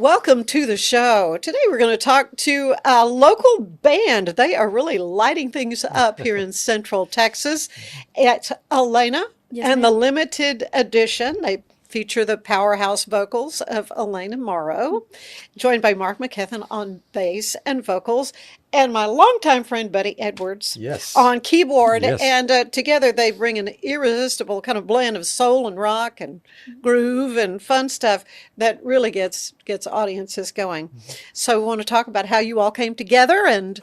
Welcome to the show. Today we're going to talk to a local band. They are really lighting things up here in Central Texas. It's Elena Yes, and the ma'am. limited edition. They feature the powerhouse vocals of Elena Morrow, joined by Mark McKethan on bass and vocals, and my longtime friend Buddy Edwards Yes. on keyboard. Yes. And together they bring an irresistible kind of blend of soul and rock and groove and fun stuff that really gets audiences going. So we want to talk about how you all came together and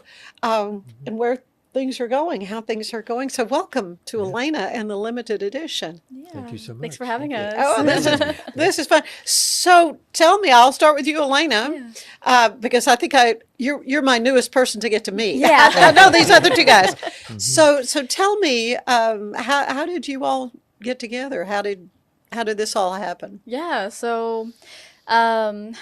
where things are going, how things are going. So welcome to Yeah. Elena and the limited edition. Thank you so much. Thanks for having Thank us. you. Oh, this is fun. So tell me, I'll start with you, Elena, Yeah. because I think you're my newest person to get to meet. Yeah. I know these other two guys. So tell me, how did you all get together? How did this all happen? Yeah, so um,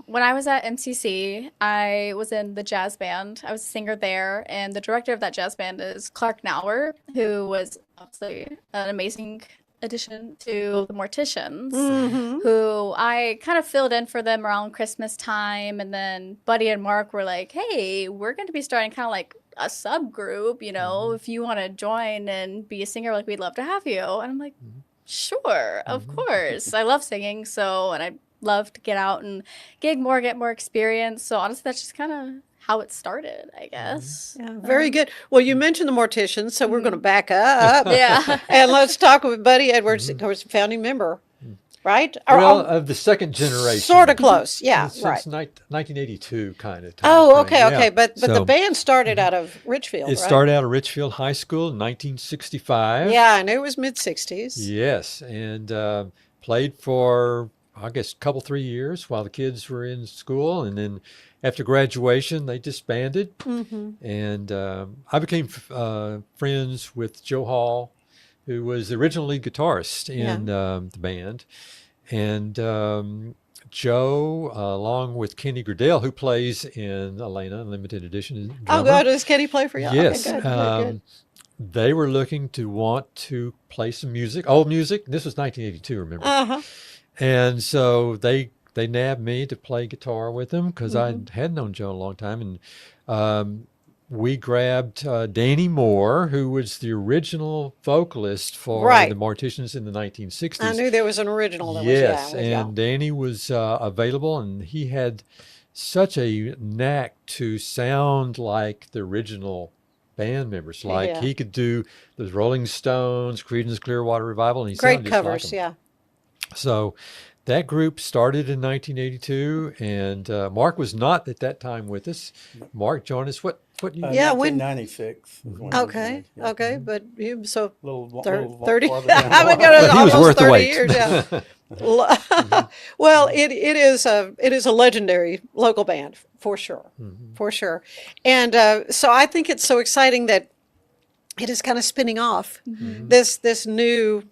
when I was at MCC, I was in the jazz band. I was a singer there, and the director of that jazz band is Clark Nauer, who was obviously an amazing addition to the Morticians, who I kind of filled in for them around Christmas time. And then Buddy and Mark were like, hey, we're going to be starting kind of like a subgroup, if you want to join and be a singer, like we'd love to have you. And I'm like, sure, of course. I love singing, and I love to get out and get more experience. So honestly, that's just kind of how it started, I guess. Yeah, very good. Well, you mentioned the Morticians, so we're going to back up. Yeah. And let's talk with Buddy Edwards, of course, founding member, right? Well, of the second generation. Sort of close. Yeah, Since right. 1982 kind of. Oh, okay, okay. Yeah. But the So band started out of Richfield, it right? started out of Richfield High School in 1965. Yeah, I knew it was mid-60s. Yes, and played for, I guess, a couple, 3 years while the kids were in school. And then after graduation, they disbanded. And I became friends with Joe Hall, who was the original lead guitarist in the band. And Joe, along with Kenny Gradell, who plays in Elena Limited Edition. Oh, drummer. good. Does Kenny play for you? Yes. Okay, good. They were looking to want to play some music, old music. This was 1982, remember? Uh-huh. And so they nabbed me to play guitar with them because I had known Joe a long time. And we grabbed Danny Moore, who was the original vocalist for Right. the Morticians in the 1960s. I knew there was an original that Yes, was, yeah. and Danny was available, and he had such a knack to sound like the original band members. Like Yeah. he could do those Rolling Stones, Creedence Clearwater Revival, and he Great sounded just like covers, them. yeah. So that group started in 1982, and Mark was not at that time with us. Mark joined us. What you? Yeah, when- 1996 is when it was Okay, made, yeah. okay, but you, so Little, thir- little 30, farther down I the would line. go to But he was almost worth the 30 wait. years, yeah. Well, it is a legendary local band for sure, for sure. And so I think it's so exciting that it is kind of spinning off this new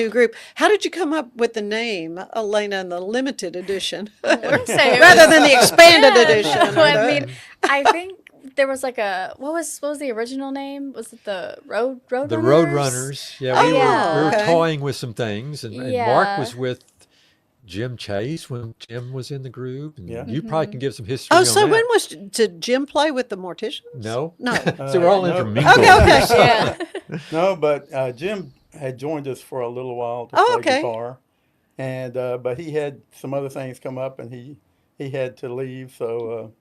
group. How did you come up with the name Elena and the Limited Edition We're saying rather than the expanded Yeah. edition? Well, I mean, I think there was like what was the original name? Was it the Road The Runners? Roadrunners. Yeah, Oh, we yeah, were okay. toying with some things, and Mark Yeah. was with Jim Chase when Jim was in the group, and Yeah. you probably can give some history Oh, on so that. when did Jim play with the Morticians? No. No. So we're all No. intermingled. Okay, okay. Yeah. No, but Jim had joined us for a little while to Oh, play okay. guitar, and but he had some other things come up, and he had to leave. So,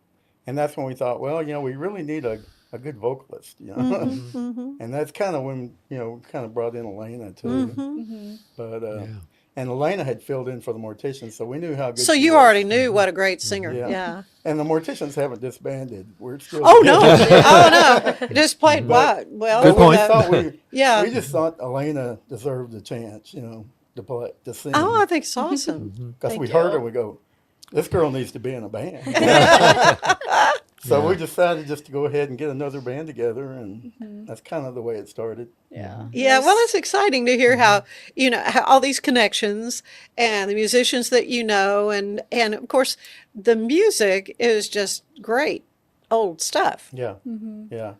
and that's when we thought, well, we really need a good vocalist, and that's kind of when kind of brought in Elena too. But and Elena had filled in for the Morticians, so we knew how good. So she you was. already knew what a great singer. Yeah. Yeah. And the Morticians haven't disbanded. We're still. Oh no! Oh no! Just played what? Well, Good point. Yeah. We just thought Elena deserved a chance, to play, to sing. Oh, I think it's awesome. Because Thank we heard you. her, we go, this girl needs to be in a band. So we decided just to go ahead and get another band together, and that's kind of the way it started. Yeah. Yeah, well, it's exciting to hear how how all these connections and the musicians that and of course the music is just great old stuff. Yeah, yeah.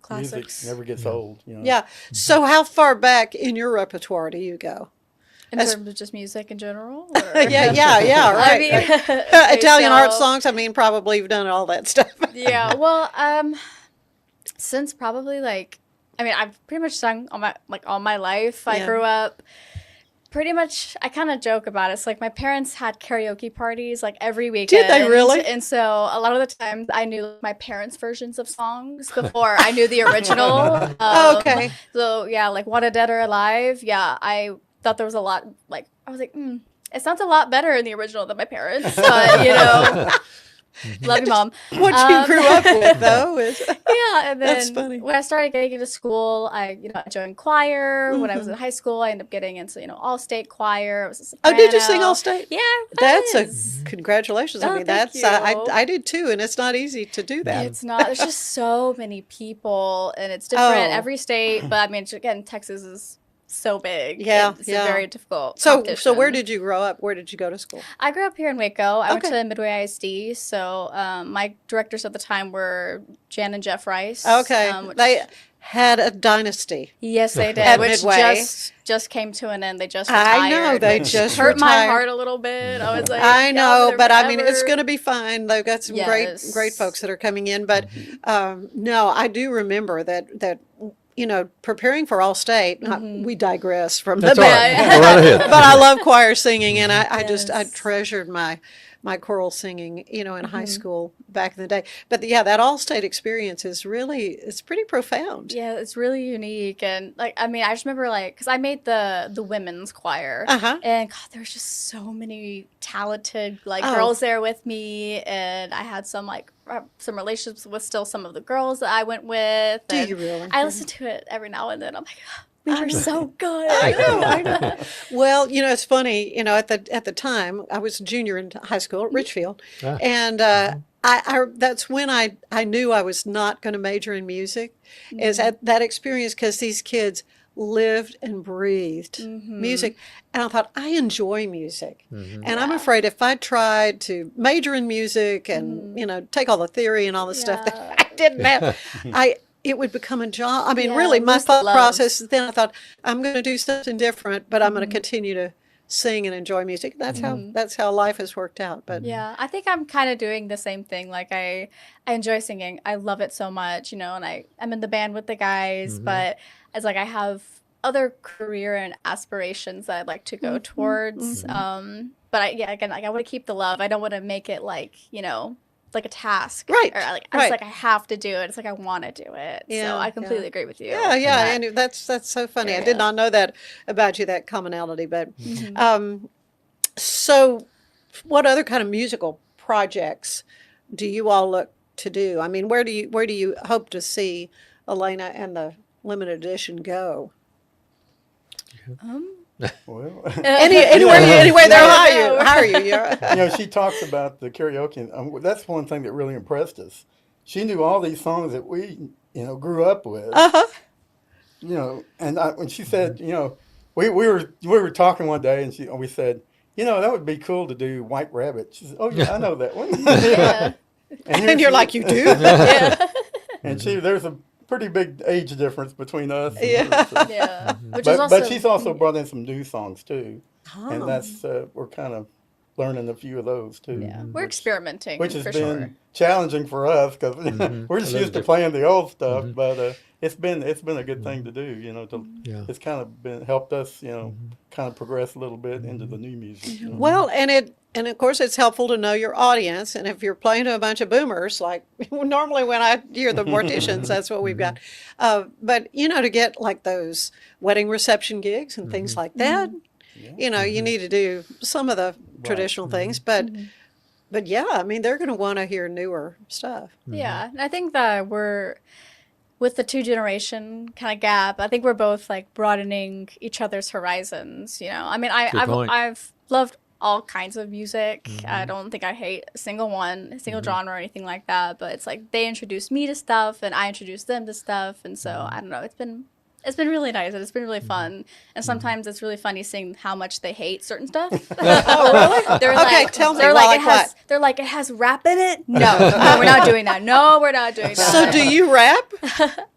Classics. Music never gets old. Yeah. So how far back in your repertoire do you go? In As- terms of just music in general? yeah, right. I mean, okay, Italian art so- songs. I mean, probably you've done all that stuff. Yeah, well, since probably like, I mean, I've pretty much sung all my life. I Yeah. grew up pretty much. I kind of joke about it. It's like my parents had karaoke parties like every weekend. Did they really? And so a lot of the times I knew my parents' versions of songs before I knew the original. Okay. So yeah, like Wanted Dead or Alive. Yeah, I thought there was a lot. Like I was like, it sounds a lot better in the original than my parents. But you know. Love you, Mom. What you grew up with, though, is Yeah, and then That's funny. when I started getting into school, I joined choir. When I was in high school, I ended up getting into all-state choir. I was a oh, soprano. did you sing all state? Yeah, That's was. congratulations. I Oh, mean, thank that's you. I did too, and it's not easy to do that. It's not. There's just so many people, and it's different Oh. every state. But I mean, again, Texas is so big. Yeah, it's yeah. a very difficult. So where competition. did you grow up? Where did you go to school? I grew up here in Waco. I went Okay. to Midway ISD. So my directors at the time were Jan and Jeff Rice. Okay, which- they had a dynasty. Yes, they did. At which Midway. just came to an end. They just retired. I know they which just hurt my retired. heart a little bit. I was like, I y'all know, were there but I mean, it's forever. going to be fine. They've got some great Yes. folks that are coming in. But no, I do remember that preparing for all state. We digress from That's the all right. Yeah. Go right ahead. but I love choir singing, and I Yes. treasured my choral singing, in high school back in the day. But yeah, that all-state experience is it's pretty profound. Yeah, it's really unique, and I mean, I just remember because I made the women's choir, Uh-huh. and God, there's just so many talented Oh. girls there with me, and I had some relationships with still some of the girls that I went with. Do and you really? I listen to it every now and then. I'm like, we I were know. so good. I know. Well, it's funny. At the time, I was a junior in high school at Richfield, Ah. and I that's when I knew I was not going to major in music. Is at that experience because these kids lived and breathed music, and I thought I enjoy music, and I'm afraid if I tried to major in music and take all the theory and all the stuff that Yeah. I didn't have, it would become a job. I mean, Yeah, really, my lose the thought love. process. Then I thought I'm going to do something different, but I'm going to continue to sing and enjoy music. That's how life has worked out. But Yeah, I think I'm kind of doing the same thing. Like I enjoy singing. I love it so much, and I'm in the band with the guys, but it's like I have other career and aspirations that I'd like to go towards. But again, I want to keep the love. I don't want to make it like a task, Right, Or it's right. like I have to do it. It's like I want to do it. Yeah, So I yeah. completely agree with you. yeah, in yeah, that. and that's so funny. I area. did not know that about you, that commonality. But so, what other kind of musical projects do you all look to do? I mean, where do you hope to see Elena and the limited edition go? Well, Anywhere they'll Yeah. hire you. Yeah. she talks about the karaoke. And that's one thing that really impressed us. She knew all these songs that we, grew up with. Uh-huh. And when she said, we were talking one day, and we said, that would be cool to do White Rabbit. She said, oh yeah, I know that one. Yeah. here And you're she- like, you do? Yeah. And there's a pretty big age difference between us. And Yeah. her, so- Yeah. Which is But, also but she's also brought in some new songs too, Oh. and that's we're kind of learning a few of those too. yeah. We're experimenting Which has for been sure. challenging for us because we're just A little used to different. playing the old stuff. But it's been a good thing to do. Yeah. It's kind of helped us, kind of progress a little bit into the new music. Well, and of course it's helpful to know your audience. And if you're playing to a bunch of boomers, like normally when I hear the Morticians, that's what we've got. But to get like those wedding reception gigs and things like that, you need to do some of the traditional things. But yeah, I mean they're going to want to hear newer stuff. Yeah, and I think that we're with the two generation kind of gap. I think we're both like broadening each other's horizons. I mean, Good point. I've loved all kinds of music. I don't think I hate a single genre or anything like that. But it's like they introduced me to stuff, and I introduced them to stuff, and so I don't know. It's been really nice, and it's been really fun. And sometimes it's really funny seeing how much they hate certain stuff. Oh, really? They're Okay, like, tell me, they're like like, what? They're like, it has rap in it. No, we're not doing that. No, we're not doing that. So do you rap?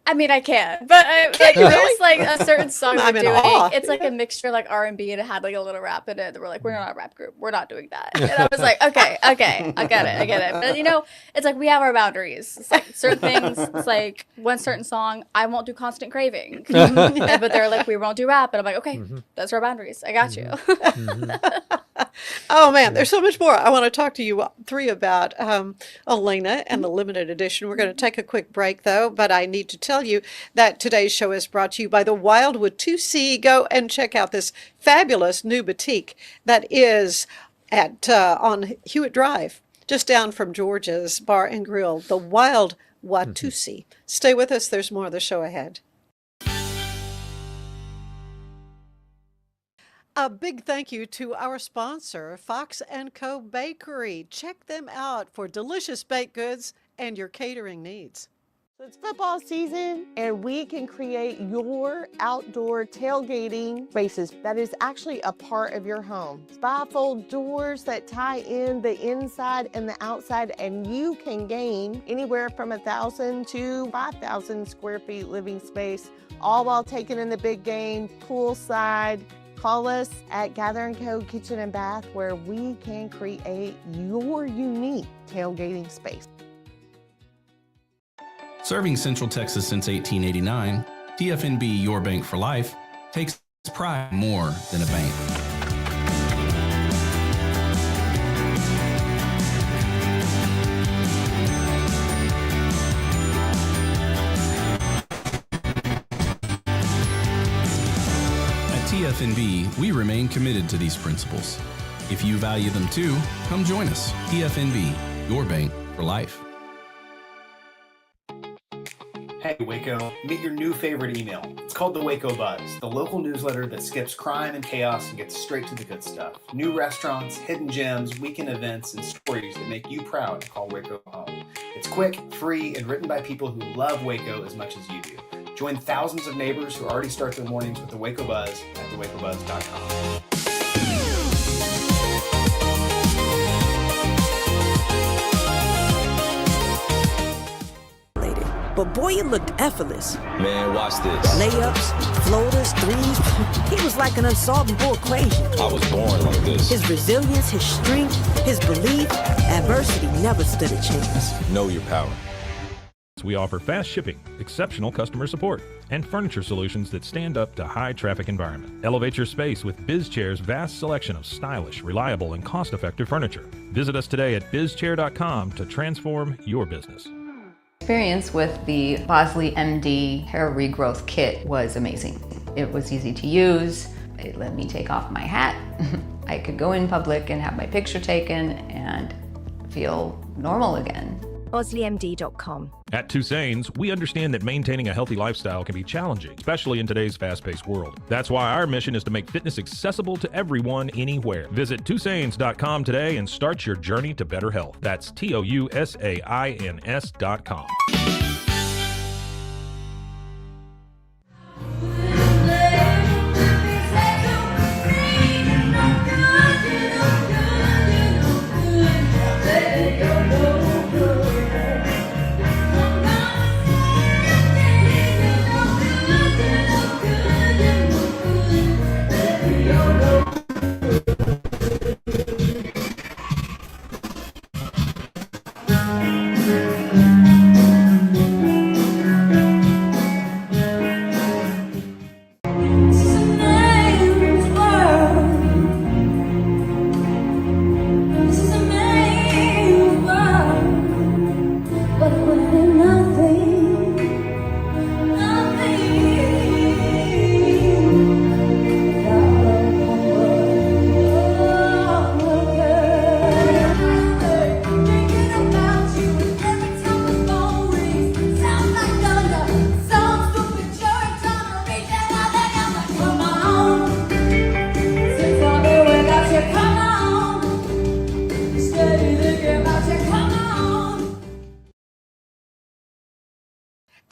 I mean, I can, but like you there's like a certain song I'm we're in doing. awe. It's like a mixture like R&B, and it had like a little rap in it. We're like, we're not a rap group. We're not doing that. And I was like, okay, I get it. But it's like we have our boundaries. It's like certain things. It's like one certain song, I won't do Constant Craving, but they're like, we won't do rap, and I'm like, okay, those are our boundaries. I got you. Oh man, there's so much more I want to talk to you three about. Elena and the limited edition. We're going to take a quick break though, but I need to tell you that today's show is brought to you by the Wildwood 2C. Go and check out this fabulous new boutique that is at on Hewitt Drive, just down from George's Bar and Grill. The Wild Watusi. Stay with us. There's more of the show ahead. A big thank you to our sponsor, Fox & Co. Bakery. Check them out for delicious baked goods and your catering needs. It's football season, and we can create your outdoor tailgating spaces that is actually a part of your home. Bifold doors that tie in the inside and the outside, and you can gain anywhere from 1,000 to 5,000 square feet living space, all while taking in the big game, poolside. Call us at Gather & Co. Kitchen and Bath, where we can create your unique tailgating space. Serving Central Texas since 1889, TFNB Your Bank for Life takes pride more than a bank. At TFNB, we remain committed to these principles. If you value them too, come join us. TFNB, Your Bank for Life. Hey Waco, meet your new favorite email. It's called the Waco Buzz, the local newsletter that skips crime and chaos and gets straight to the good stuff. New restaurants, hidden gems, weekend events, and stories that make you proud to call Waco home. It's quick, free, and written by people who love Waco as much as you do. Join thousands of neighbors who already start their mornings with the Waco Buzz at thewacobuzz.com. But boy, it looked effortless. Man, watch this. Layups, floaters, threes. He was like an unsolvable equation. I was born like this. His resilience, his strength, his belief, adversity never stood a chance. Know your power. We offer fast shipping, exceptional customer support, and furniture solutions that stand up to high traffic environment. Elevate your space with BizChair's vast selection of stylish, reliable, and cost-effective furniture. Visit us today at bizchair.com to transform your business. Experience with the Bosley MD hair regrowth kit was amazing. It was easy to use. It let me take off my hat. I could go in public and have my picture taken and feel normal again. BosleyMD.com. At Tusains, we understand that maintaining a healthy lifestyle can be challenging, especially in today's fast-paced world. That's why our mission is to make fitness accessible to everyone, anywhere. Visit Tusains.com today and start your journey to better health. That's TOUSAINS.com.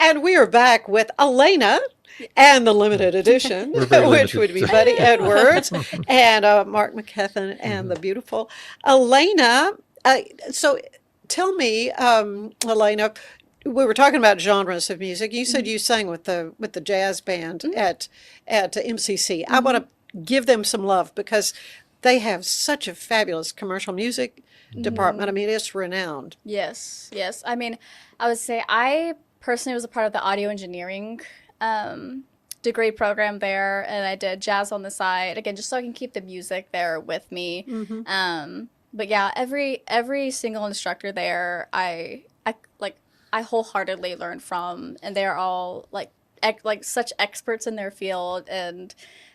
And we are back with Elena and the limited edition, which would be Buddy Edwards and Mark McKethan and the beautiful Elena. So tell me, Elena, we were talking about genres of music. You said you sang with the jazz band at MCC. I want to give them some love because they have such a fabulous commercial music department. I mean, it's renowned. Yes, yes. I mean, I would say I personally was a part of the audio engineering degree program there, and I did jazz on the side again, just so I can keep the music there with me. But yeah, every single instructor there, I wholeheartedly learned from, and they're all like such experts in their field, and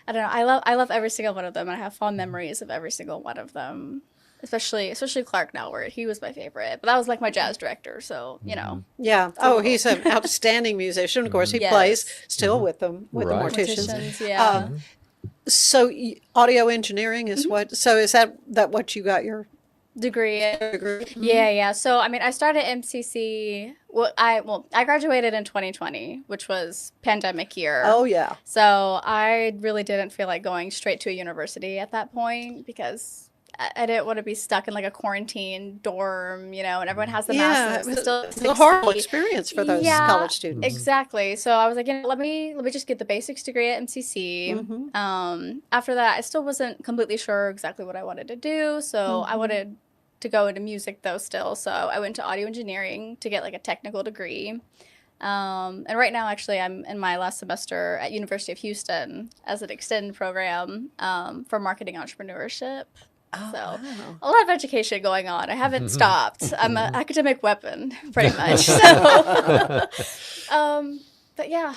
I don't know, I love every single one of them, and I have fond memories of every single one of them. Especially Clark Nowert. He was my favorite, but that was like my jazz director, so you know. Yeah. Oh, he's an outstanding musician. Of course, he plays still with them, with the Right. Morticians. Yeah. So audio engineering is what? So is that what you got your Degree. degree? Yeah. So I mean, I started MCC. I graduated in 2020, which was pandemic year. Oh yeah. So I really didn't feel like going straight to a university at that point because I didn't want to be stuck in like a quarantine dorm, you know, and everyone has the masks. And It's a horrible experience for those college students. Exactly. So I was like, you know, let me just get the basics degree at MCC. After that, I still wasn't completely sure exactly what I wanted to do. So I wanted to go into music though still. So I went to audio engineering to get like a technical degree. And right now, actually, I'm in my last semester at University of Houston as an extended program for marketing entrepreneurship. So a lot of education going on. I haven't stopped. I'm an academic weapon, pretty much. So, but yeah,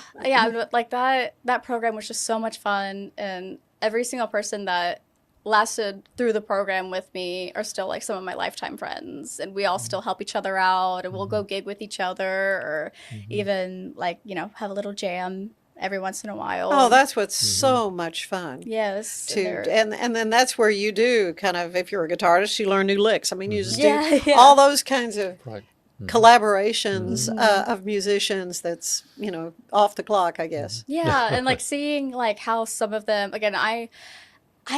like that program was just so much fun, and every single person that lasted through the program with me are still like some of my lifetime friends, and we all still help each other out, and we'll go gig with each other, or even like, you know, have a little jam every once in a while. Oh, that's what's so much fun. Yes. And then that's where you do kind of, if you're a guitarist, you learn new licks. I mean, you just Yeah, do yeah. all those kinds of Right. collaborations of musicians that's, you know, off the clock, I guess. Yeah, and like seeing like how some of them, again, I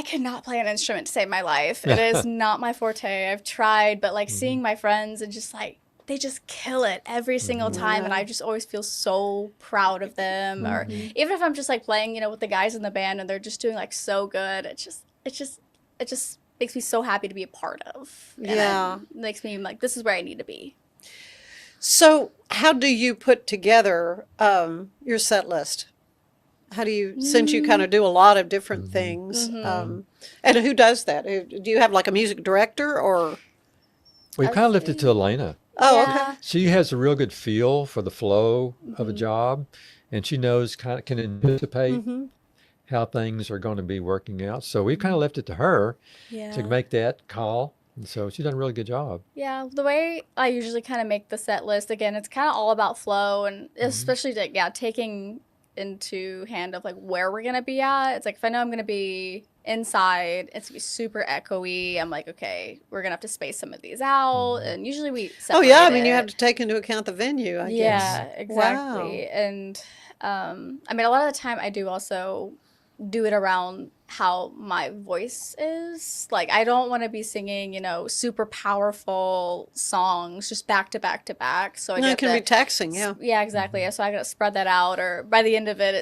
could not play an instrument to save my life. It is not my forte. I've tried, but like seeing my friends and just like they just kill it every single time, and I just always feel so proud of them. Or even if I'm just like playing, you know, with the guys in the band and they're just doing like so good, it just makes me so happy to be a part of. And Yeah. it makes me like, this is where I need to be. So how do you put together your set list? How do you, since you kind of do a lot of different things, and who does that? Do you have like a music director or? We've kind of left it to Elena. Oh, Yeah. okay. She has a real good feel for the flow of a job, and she knows can anticipate how things are going to be working out. So we kind of left it to her to make that call. And so she's done a really good job. Yeah, the way I usually kind of make the set list, again, it's kind of all about flow, and especially like, taking into hand of like where we're gonna be at. It's like if I know I'm gonna be inside, it's gonna be super echoey. I'm like, okay, we're gonna have to space some of these out, and usually we Oh yeah, I separate mean you it. have to take into account the venue, I Yeah, guess. exactly. Wow. And I mean, a lot of the time I do also do it around how my voice is. Like, I don't want to be singing, you know, super powerful songs just back to back to back. So I No, get it can to- be taxing, yeah. Yeah, exactly. So I got to spread that out, or by the end of it,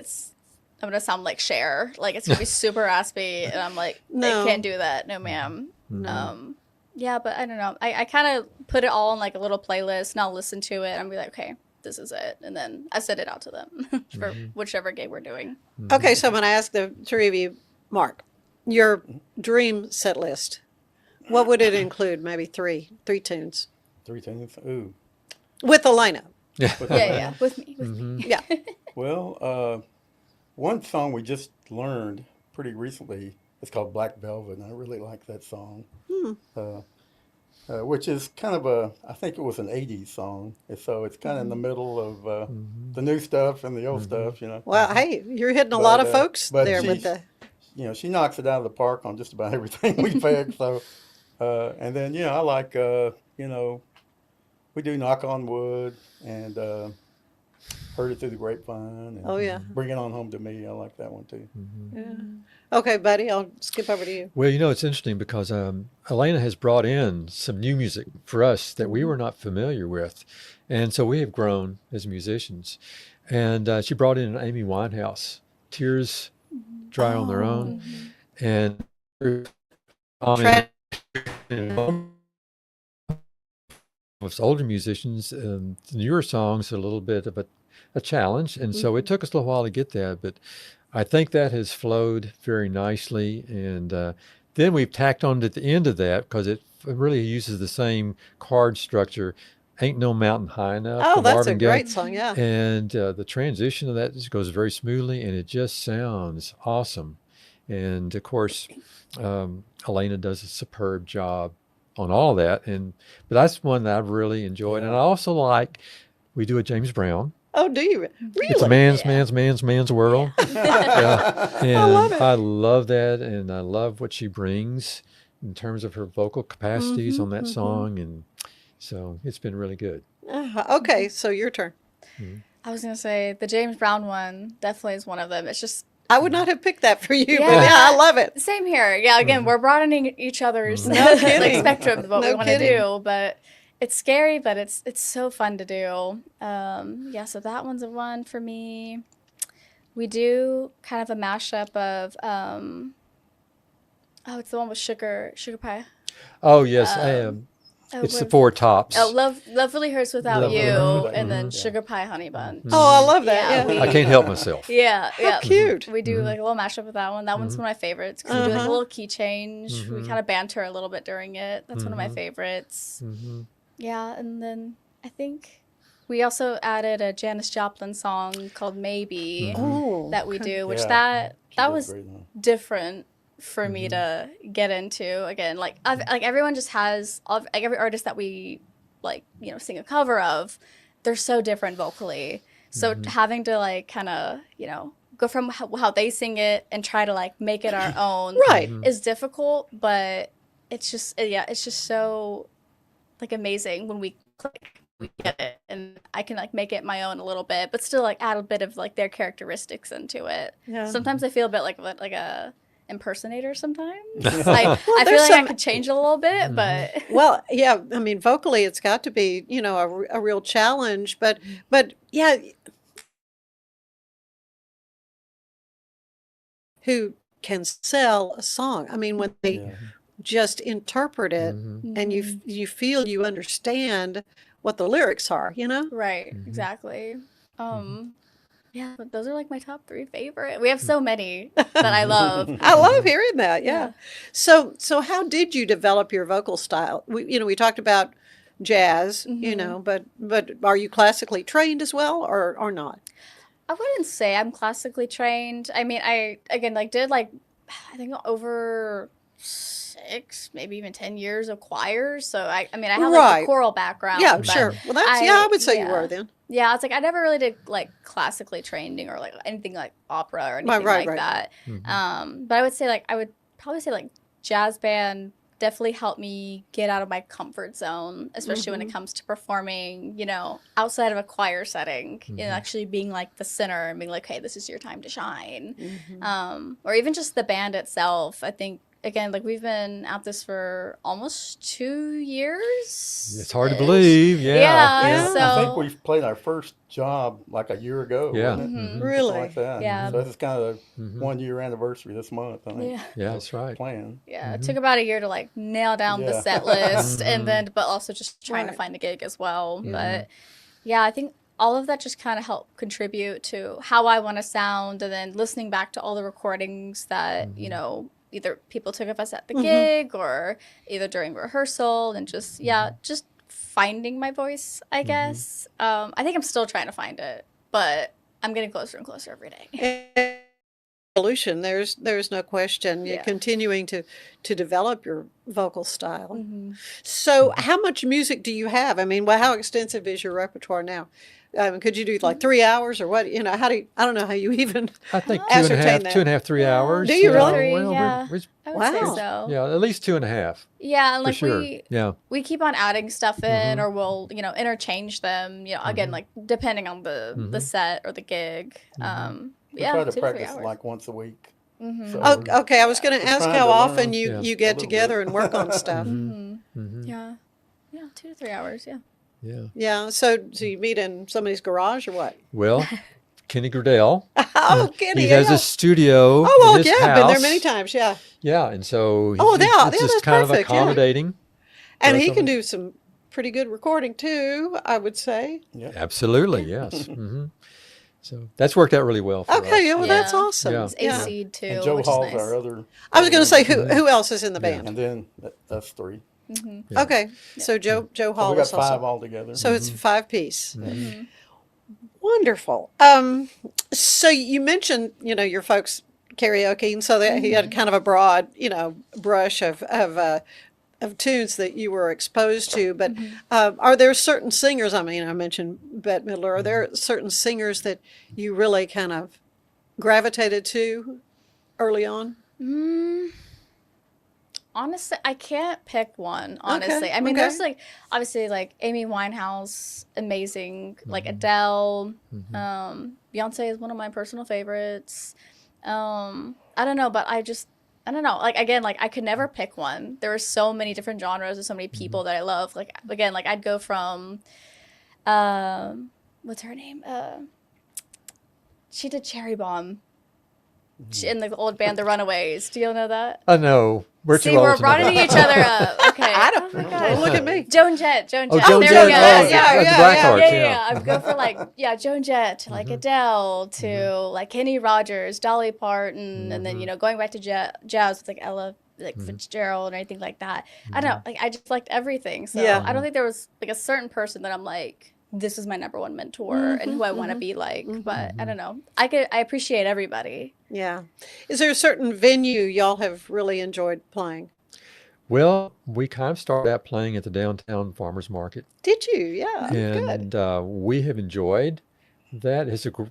I'm going to sound like Cher. Like, it's going to be super raspy, and I'm like, No. I can't do that. No, ma'am. Yeah, but I don't know. I kind of put it all in like a little playlist, and I'll listen to it and be like, okay, this is it. And then I send it out to them for whichever gig we're doing. Okay, so I'm going to ask the three of you, Mark, your dream set list. What would it include? Maybe three tunes 3 tunes. Ooh. with Elena. Yeah. Yeah, with me. Yeah. Well, one song we just learned pretty recently is called Black Velvet, and I really like that song. Which is kind of I think it was an 80s song. And so it's kind of in the middle of the new stuff and the old stuff, you know. Well, hey, you're hitting a lot of But, folks but there with she's- the. You know, she knocks it out of the park on just about everything we pick. So, and then, you know, I like, you know, we do Knock on Wood, and Heard It Through the Grapevine. And Oh, yeah. Bring It On Home to Me. I like that one too. Yeah. Okay, buddy, I'll skip over to you. Well, it's interesting because Elena has brought in some new music for us that we were not familiar with. And so we have grown as musicians. And she brought in an Amy Winehouse, Tears Dry on Their Own. And with older musicians, the newer songs are a little bit of a challenge. And so it took us a little while to get that. But I think that has flowed very nicely. And then we've tacked on at the end of that, because it really uses the same chord structure, Ain't No Mountain High Enough. Oh, from that's Marvin a Gaye. great song, yeah. And the transition of that just goes very smoothly, and it just sounds awesome. And of course, Elena does a superb job on all that. But that's one that I've really enjoyed. And I also we do a James Brown. Oh, do you? Really? It's a man's world. Yeah. And I love it. I love that, and I love what she brings in terms of her vocal capacities on that song, and so it's been really good. Okay, so your turn. I was gonna say the James Brown one definitely is one of them. It's just I would not have picked that for you, but Yeah. yeah, I love it. same here. Yeah, again, we're broadening each other's No like kidding. spectrum of what we No want to kidding. do, but it's scary, but it's so fun to do. Yeah, so that one's a one for me. We do kind of a mashup of it's the one with sugar pie. Oh, yes, I am. It's the what- Four Tops. Oh, love really hurts without Love you, Really Hurts Without and You. then sugar pie honey bun. Oh, I love that. Yeah. I can't help myself. Yeah, yeah. cute. We do like a little mashup with that one. That one's one of my favorites because we do like a little key change. We kind of banter a little bit during it. That's one of my favorites. Yeah, and then I think we also added a Janis Joplin song called Maybe Oh, that we do, which Yeah, that She does was great one. different for me to get into. Again, like everyone just has like every artist that we sing a cover of, they're so different vocally. So having to like kind of go from how they sing it and try to like make it our own Right. is difficult, but it's just it's just so like amazing when we click, we get it, and I can like make it my own a little bit, but still like add a bit of like their characteristics into it. Yeah. Sometimes I feel a bit like a impersonator sometimes. I feel like there's I some- could change it a little bit, but Well, yeah, I mean, vocally, it's got to be, a real challenge, but yeah, who can sell a song? I mean, when they Yeah. just interpret it, and you feel you understand what the lyrics are, right, exactly. Yeah, but those are like my top 3 favorite. We have so many that I love. I love hearing that. Yeah. Yeah. So how did you develop your vocal style? We talked about jazz, but are you classically trained as well, or not? I wouldn't say I'm classically trained. I mean, I again did I think over 6, maybe even 10 years of choirs. So I mean I have like Right. a choral background. Yeah, but sure. Well, I would say you yeah. were then. Yeah, it's like I never really did like classically training or like anything like opera or anything Right, like right. that. But I would say I would probably say jazz band definitely helped me get out of my comfort zone, especially when it comes to performing, outside of a choir setting, actually being like the center and being like, hey, this is your time to shine. Or even just the band itself. I think, again, we've been at this for almost 2 years. It's hard to believe. Yeah. Yeah. I So think we played our first job like a year ago. Yeah. Wasn't it? Something Really? like that. Yeah. So this is kind of the 1-year anniversary this month, I think. yeah. Yeah, that's right. Plan. Yeah, it took about a year to nail down the Yeah. set list and then but also just trying to Right. find a gig as well. But yeah, I think all of that just kind of helped contribute to how I want to sound, and then listening back to all the recordings that, either people took of us at the gig or either during rehearsal, and just just finding my voice, I guess. I think I'm still trying to find it, but I'm getting closer and closer every day. Evolution. There's no question. You're Yeah. continuing to develop your vocal style. So, how much music do you have? I mean, how extensive is your repertoire now? Could you do like 3 hours or what? You know, I don't know how you even I think ascertain that. 2.5, 3 hours. Do you really? Three, Well, yeah. we're- I would say Wow. so. yeah, at least 2.5. Yeah, and For like sure. we Yeah. we keep on adding stuff in, or we'll interchange them. You know, again, like depending on the set or the gig. We Yeah, try to 2 to 3 practice hours. like once a week. Mhm. So Oh, okay, I was going to ask trying how to often learn you, Yeah. you a get little together bit. and work on stuff. Yeah, 2 to 3 hours. Yeah. Yeah. Yeah, so you meet in somebody's garage or what? Well, Kenny Gradell. Oh, Kenny, He has yeah. a studio. Oh, well, in his yeah, I've been there house. many times, yeah. Yeah, and so Oh, it's yeah, just that's kind perfect, of yeah. accommodating. And for he can somebody. do some pretty good recording too, I would say. Absolutely, yes. So that's worked out really well for us. Okay, yeah, well, that's Yeah. awesome. Yeah. It's Yeah. AC too, and Joe which Hall's is nice. our other. I was going to say, who else is in the band? And then us three. Yeah. Okay, so Joe So Hall we got is also. 5 altogether. So it's 5-piece. Mm-hmm. Wonderful. So you mentioned, your folks karaoke, and so that he had kind of a broad, brush of tunes that you were exposed to. But are there certain singers? I mean, I mentioned Bette Midler. Are there certain singers that you really kind of gravitated to early on? Honestly, I can't pick one. Honestly, I mean, okay. there's like obviously like Amy Winehouse, amazing. Like Adele, Beyonce is one of my personal favorites. I don't know, but I don't know. Like again, like I could never pick one. There are so many different genres and so many people that I love. Like again, like I'd go from, what's her name? She did Cherry Bomb. In the old band, The Runaways. Do you know that? I know. We're See, too old we're to know rounding that. each other up. Okay. I don't. Oh my gosh. Look at me. Joan Jett. Joan Oh, Jett. Joan There Jett. we go. Oh, Yeah, the yeah, Blackhearts. yeah, Yeah. yeah. I'd go for like Joan Jett, to like Adele, to like Kenny Rogers, Dolly Parton, and then going back to jazz with like Ella Fitzgerald and anything like that. I don't know. Like I just liked everything. So Yeah. I don't think there was like a certain person that I'm like, this is my number one mentor and who I want to be like. But I don't know. I appreciate everybody. Yeah. Is there a certain venue y'all have really enjoyed playing? Well, we kind of started out playing at the downtown farmers market, Did you? Yeah. Good. and we have enjoyed that.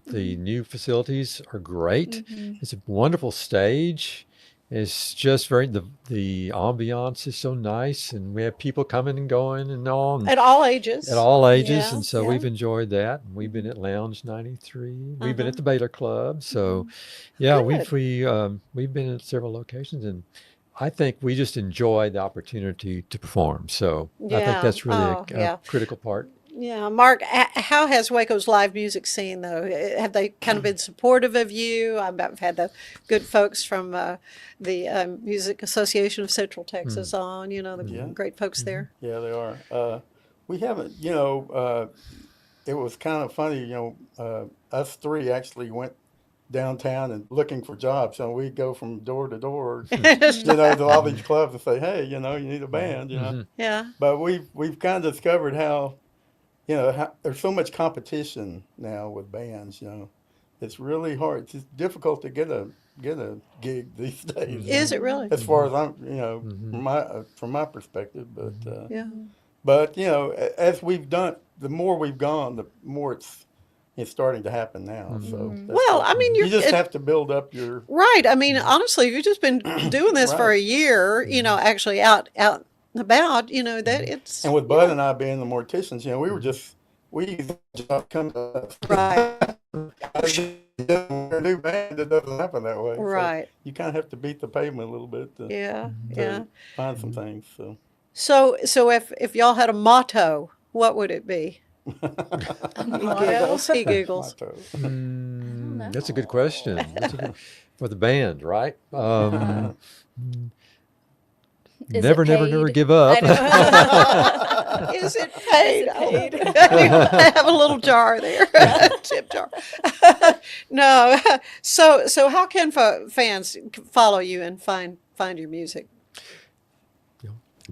The new facilities are great. It's a wonderful stage. It's just the ambiance is so nice, and we have people coming and going and all. And At all ages. at all ages, Yeah, and so yeah. we've enjoyed that. We've been at Lounge 93. We've been at the Baylor Club. So, yeah, Good. we've been at several locations, and I think we just enjoy the opportunity to perform. So I Yeah. think that's really Oh, a yeah. critical part. Yeah, Mark, how has Waco's live music scene, though? Have they kind of been supportive of you? I've had the good folks from the Music Association of Central Texas on, the great folks there. Yeah, they are. We haven't, it was kind of funny, us three actually went downtown and looking for jobs. So we go from door to door, to all these clubs and say, hey, you need a band, Yeah. But we've kind of discovered how there's so much competition now with bands, It's really hard. It's just difficult to get a gig these days. Is it really? As far as I'm, from my perspective, but Yeah. but as we've done, the more we've gone, the more it's starting to happen now. So that's Well, I mean, you just it- have to build up your Right. I mean, honestly, if you've just been doing this for a Right. year, actually out and about, that it's and with Bud and I being the morticians, we were just we just come to us. right. A new band, it doesn't happen that way. So Right. you kind of have to beat the pavement a little bit to, Yeah. to Yeah. find some things. So So if y'all had a motto, what would it be? He giggles. He giggles. motto. That's a good question. For the band, right? Is Never, it never, never paid? give up. Is it paid? paid? I have a little jar there, tip jar. No. So how can fans follow you and find your music?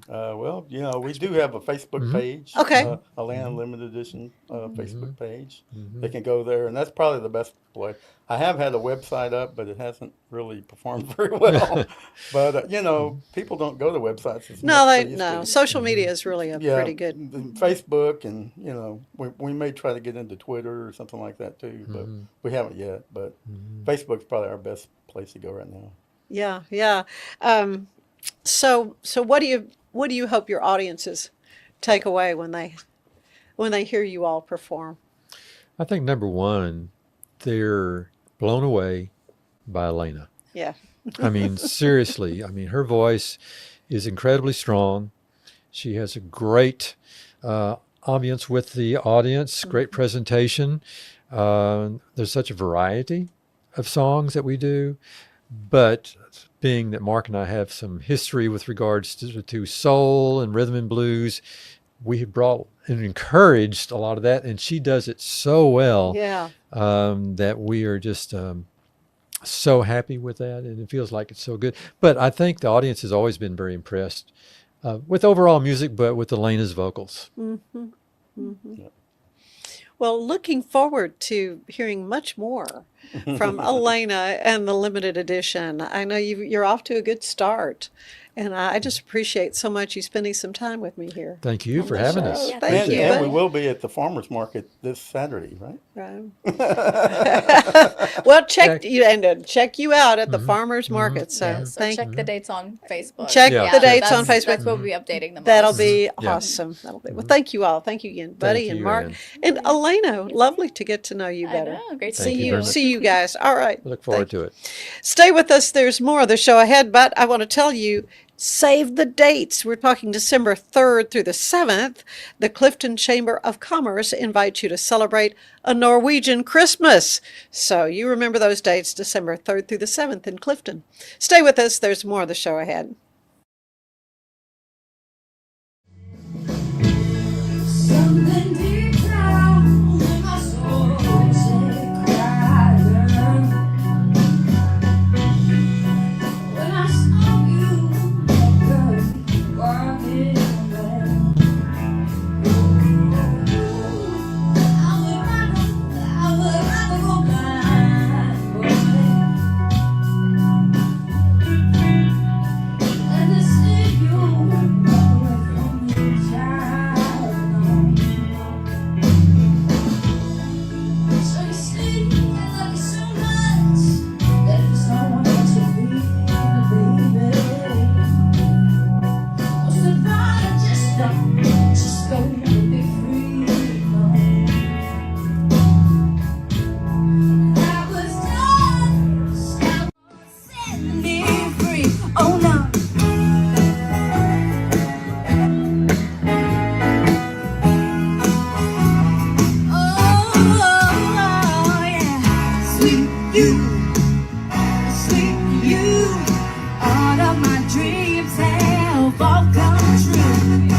Well, you know, we do have a Facebook page. Okay. A Land Limited Edition Facebook page. They can go there, and that's probably the best way. I have had a website up, but it hasn't really performed very well. But you know, people don't go to websites as No, much as they used no. to. Social media is really a Yeah, pretty good. Facebook, and you know, we may try to get into Twitter or something like that too, but we haven't yet. But Facebook's probably our best place to go right now. Yeah, yeah. So what do you hope your audiences take away when they hear you all perform? I think number one, they're blown away by Elena. Yeah. I mean, seriously, I mean, her voice is incredibly strong. She has a great ambience with the audience, great presentation. There's such a variety of songs that we do, but being that Mark and I have some history with regards to soul and rhythm and blues, we have brought and encouraged a lot of that, and she does it so well Yeah. that we are just so happy with that, and it feels like it's so good. But I think the audience has always been very impressed with overall music, but with Elena's vocals. Well, looking forward to hearing much more from Elena and the limited edition. I know you're off to a good start, and I just appreciate so much you spending some time with me here. Thank you on for the having show. us. Thank And, you. and we will be at the farmers market this Saturday, right? Right. Well, check you out at the farmers market. So Yeah, so thank check the dates on Facebook. Check Yeah. the dates on that's- Facebook. That's what we'll be updating them. That'll most. be Yeah. awesome. That'll be well. Thank you all. Thank you again, Buddy Thank and you, Mark Ann. and Elena. Lovely to get to know you I better. know. Great to Thank see you you. very much. See you guys. All right. Look forward to it. Stay with us. There's more of the show ahead, but I want to tell you, save the dates. We're talking December 3rd through the 7th. The Clifton Chamber of Commerce invites you to celebrate a Norwegian Christmas. So you remember those dates, December 3rd through the 7th in Clifton. Stay with us. There's more of the show ahead. Something deep down in my soul said, cry, girl. When I saw you, girl, walking away. I would rather go blind, boy, than to see you away from me, child. So you see, I love you so much that there's no one else to be, baby. What's the problem? Just don't be free. I was done, set me free. Oh no. Oh, yeah. Sweet you, all of my dreams have all come true.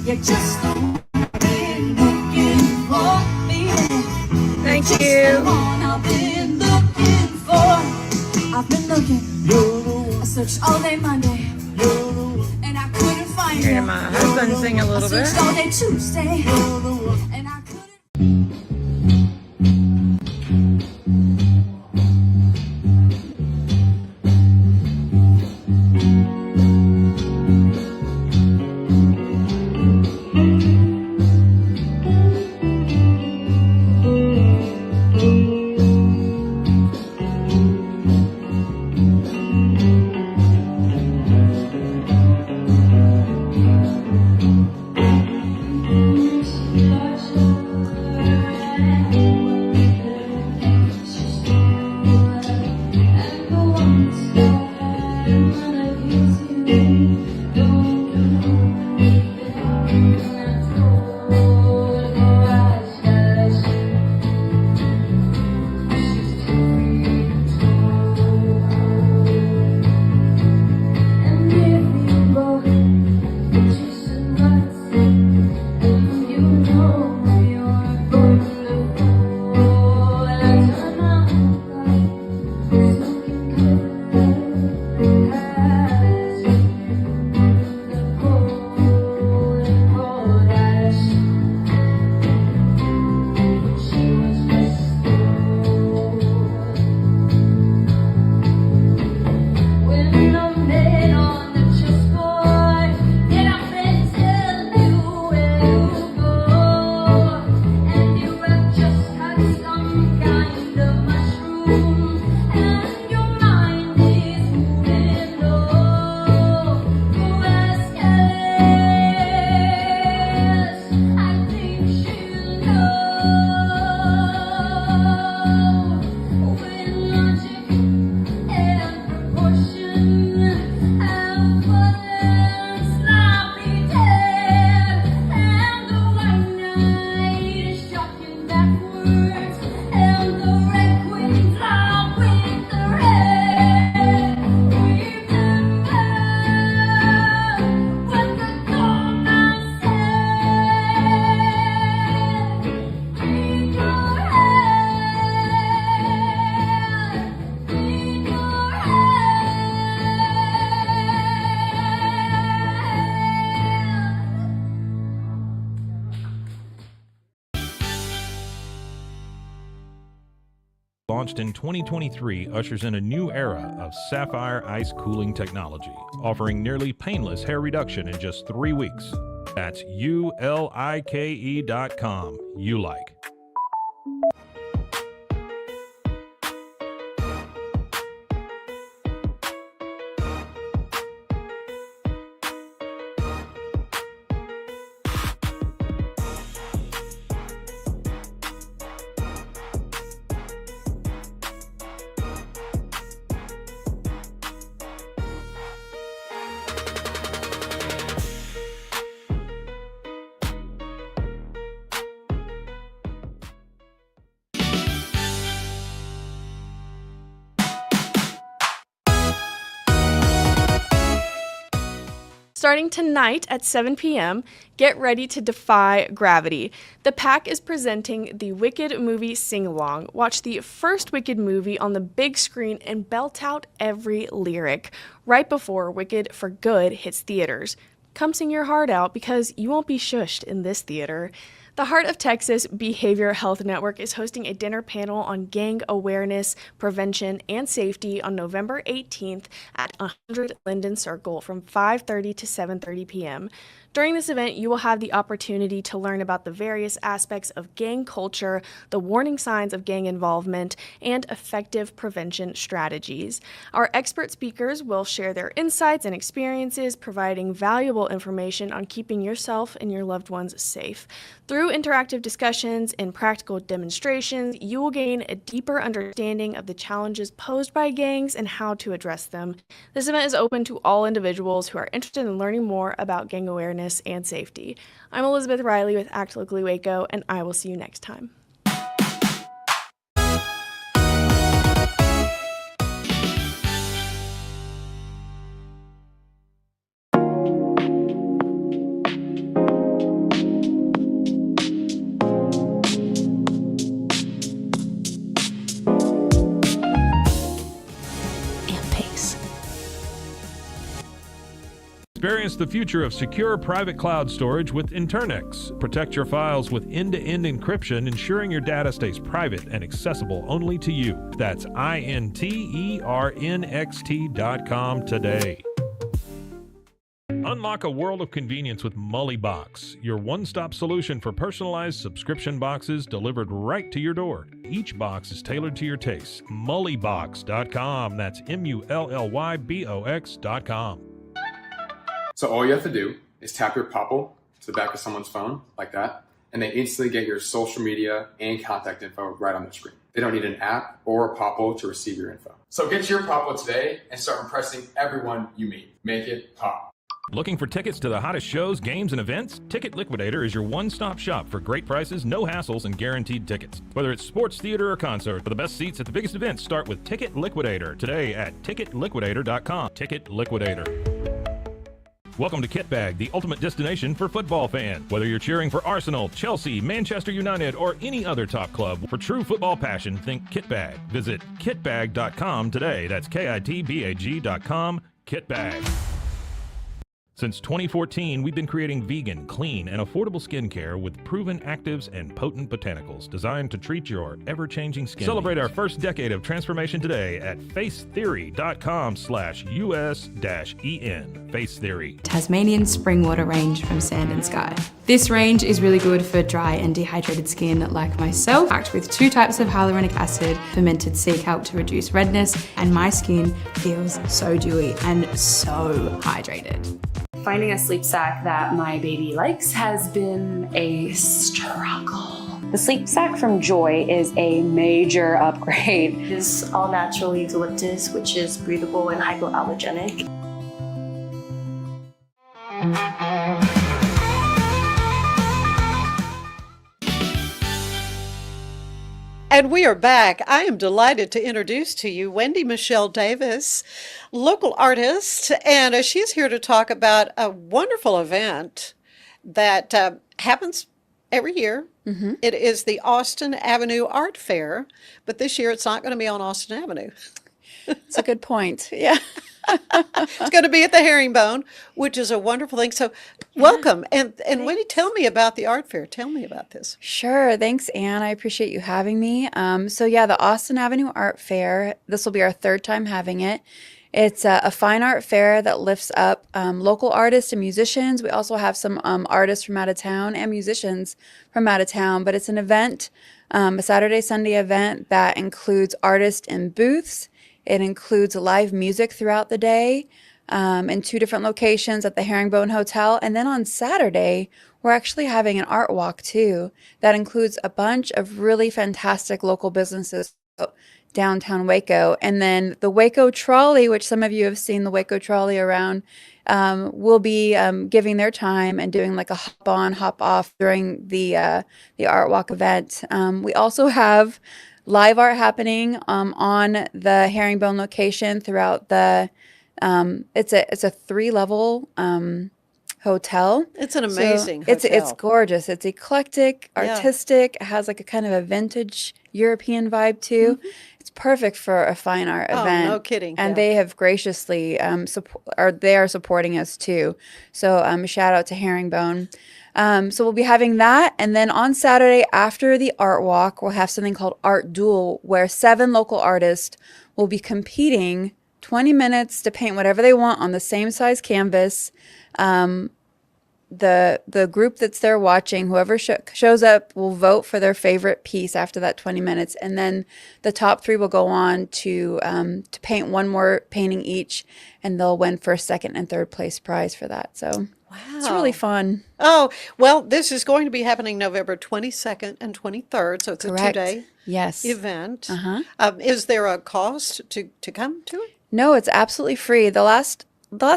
You're just the one I've been looking for, baby. Thank Just the one I've been looking for. I've been looking. I searched all day Monday, and I couldn't find you. my husband sing a I little searched bit. all day Tuesday, and I couldn't. launched in 2023, ushers in a new era of sapphire ice cooling technology, offering nearly painless hair reduction in just 3 weeks. That's ulike.com. Ulike. Starting tonight at 7 p.m., get ready to defy gravity. The Pack is presenting the Wicked movie sing-along. Watch the first Wicked movie on the big screen and belt out every lyric right before Wicked for Good hits theaters. Come sing your heart out because you won't be shushed in this theater. The Heart of Texas Behavioral Health Network is hosting a dinner panel on gang awareness, prevention, and safety on November 18th at 100 Linden Circle from 5:30 to 7:30 p.m. During this event, you will have the opportunity to learn about the various aspects of gang culture, the warning signs of gang involvement, and effective prevention strategies. Our expert speakers will share their insights and experiences, providing valuable information on keeping yourself and your loved ones safe. Through interactive discussions and practical demonstrations, you will gain a deeper understanding of the challenges posed by gangs and how to address them. This event is open to all individuals who are interested in learning more about gang awareness and safety. I'm Elizabeth Riley with Act Locally Waco, and I will see you next time. Experience the future of secure private cloud storage with Internex. Protect your files with end-to-end encryption, ensuring your data stays private and accessible only to you. That's INTERNXT.com today. Unlock a world of convenience with MullyBox, your one-stop solution for personalized subscription boxes delivered right to your door. Each box is tailored to your taste. MullyBox.com. That's MULLYBOX.com. So all you have to do is tap your Popple to the back of someone's phone, like that, and they instantly get your social media and contact info right on their screen. They don't need an app or a Popple to receive your info. So get your Popple today and start impressing everyone you meet. Make it pop. Looking for tickets to the hottest shows, games, and events? Ticket Liquidator is your one-stop shop for great prices, no hassles, and guaranteed tickets. Whether it's sports, theater, or concert, for the best seats at the biggest events, start with Ticket Liquidator today at ticketliquidator.com. Ticket Liquidator. Welcome to Kitbag, the ultimate destination for football fans. Whether you're cheering for Arsenal, Chelsea, Manchester United, or any other top club, for true football passion, think Kitbag. Visit kitbag.com today. That's KITBAG.com. Kitbag. Since 2014, we've been creating vegan, clean, and affordable skincare with proven actives and potent botanicals designed to treat your ever-changing skin. Celebrate our first decade of transformation today at facetheory.com/US-EN. Face Theory. Tasmanian spring water range from Sand and Sky. This range is really good for dry and dehydrated skin like myself, packed with 2 types of hyaluronic acid, fermented sea kelp to reduce redness, and my skin feels so dewy and so hydrated. Finding a sleep sack that my baby likes has been a struggle. The sleep sack from Joy is a major upgrade. It is all natural eucalyptus, which is breathable and hypoallergenic. And we are back. I am delighted to introduce to you Wendy Michelle Davis, local artist, and she's here to talk about a wonderful event that happens every year. Mm-hmm. It is the Austin Avenue Art Fair, but this year it's not going to be on Austin Avenue. It's a good point. Yeah. It's going to be at the Herringbone, which is a wonderful thing. So, welcome. And Wendy, tell me about the art fair. Tell me about this. Sure. Thanks, Anne. I appreciate you having me. So yeah, the Austin Avenue Art Fair, this will be our third time having it. It's a fine art fair that lifts up local artists and musicians. We also have some artists from out of town and musicians from out of town, but it's an event, a Saturday, Sunday event that includes artists in booths. It includes live music throughout the day in 2 different locations at the Herringbone Hotel. And then on Saturday, we're actually having an art walk too that includes a bunch of really fantastic local businesses downtown Waco. And then the Waco Trolley, which some of you have seen the Waco Trolley around, will be giving their time and doing like a hop on, hop off during the art walk event. We also have live art happening on the Herringbone location throughout the it's a 3-level hotel. It's an amazing It's hotel. gorgeous. It's eclectic, Yeah. artistic. It has like a kind of a vintage European vibe too. It's perfect for a fine art Oh, event. no kidding. And Yeah. they have graciously they are supporting us too. So shout out to Herringbone. So we'll be having that. And then on Saturday after the art walk, we'll have something called Art Duel, where 7 local artists will be competing 20 minutes to paint whatever they want on the same size canvas. The group that's there watching, whoever shows up will vote for their favorite piece after that 20 minutes. And then the top 3 will go on to paint one more painting each, and they'll win first, second, and third place prize for that. So it's really fun. Oh, well, this is going to be happening November 22nd and 23rd, so it's Correct. a 2-day Yes. event. Uh-huh. Is there a cost to come to it? No, it's absolutely free. The last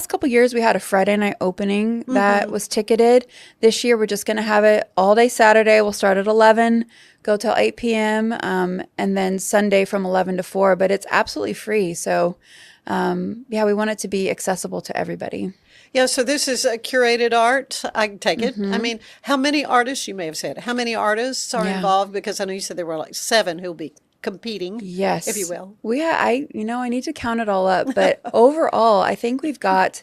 couple years we had a Friday night opening that was ticketed. This year we're just going to have it all day Saturday. We'll start at 11, go till 8 p.m., and then Sunday from 11 to 4. But it's absolutely free. So, yeah, we want it to be accessible to everybody. Yeah, so this is a curated art, I take it. I mean, how many artists, you may have said, how many artists are Yeah. involved? Because I know you said there were like 7 who'll be competing, Yes. if you will. I need to count it all up, but overall, I think we've got